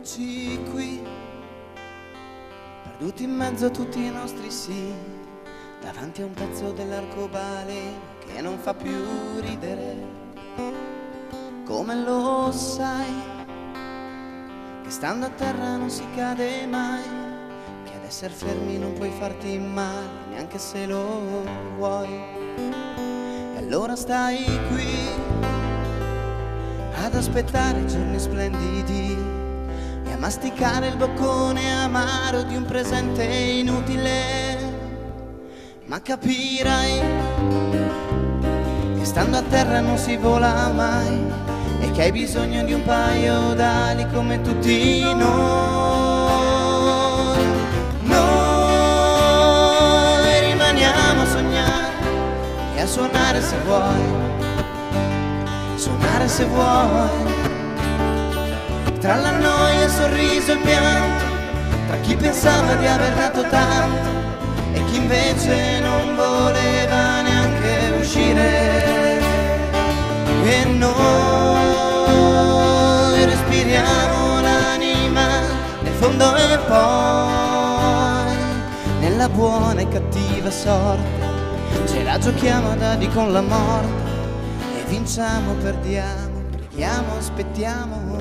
Eccoci qui, perduti in mezzo a tutti i nostri sì, davanti a un pezzo dell'arcobaleno che non fa più ridere. Come lo sai, che stando a terra non si cade mai, che ad essere fermi non puoi farti male, neanche se lo vuoi. E allora stai qui, ad aspettare giorni splendidi e a masticare il boccone amaro di un presente inutile. Ma capirai che stando a terra non si vola mai e che hai bisogno di un paio d'ali come tutti noi. Noi rimaniamo a sognare e a suonare se vuoi, suonare se vuoi, tra la noia, il sorriso e il pianto, tra chi pensava di aver dato tanto e chi invece non voleva neanche uscire. E noi respiriamo l'anima nel fondo e poi nella buona e cattiva sorte ce la giochiamo a dadi con la morte. Vinciamo, perdiamo, preghiamo, aspettiamo.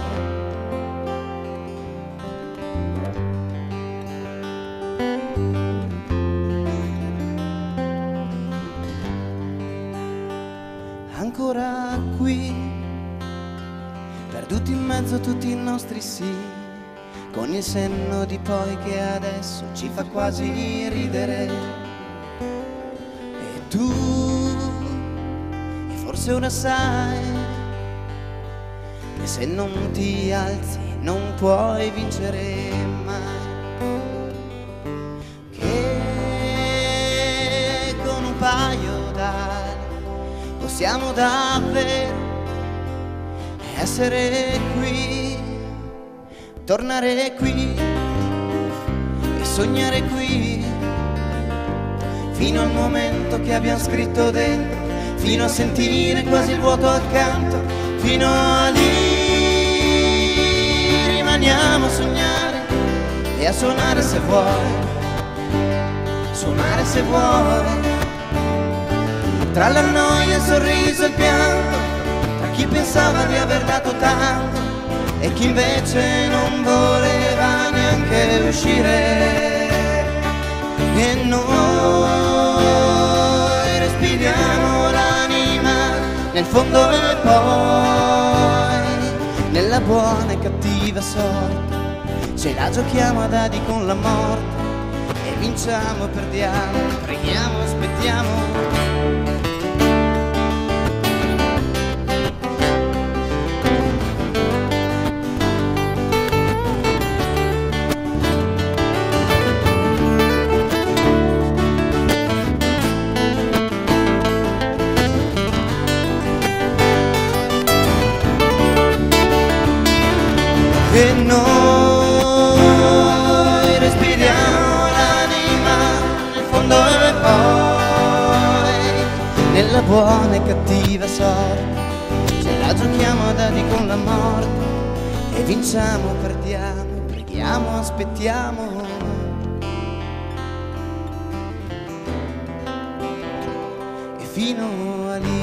Ancora qui, perduti in mezzo a tutti i nostri sì, con il senno di poi che adesso ci fa quasi ridere. E tu forse ora sai che se non ti alzi non puoi vincere mai, che con un paio d'ali possiamo davvero essere qui, tornare qui e sognare qui fino al momento che abbiamo scritto dentro, fino a sentire quasi il vuoto accanto, fino a lì rimaniamo a sognare e a suonare se vuoi, suonare se vuoi, tra la noia, il sorriso e il pianto, tra chi pensava di aver dato tanto e chi invece non voleva neanche uscire. E noi respiriamo nel fondo e poi nella buona e cattiva sorte ce la giochiamo a dadi con la morte e vinciamo, perdiamo, preghiamo, aspettiamo. E noi respiriamo l'anima nel fondo e poi nella buona e cattiva sorte ce la giochiamo a dadi con la morte e vinciamo, perdiamo, preghiamo, aspettiamo. E fino a lì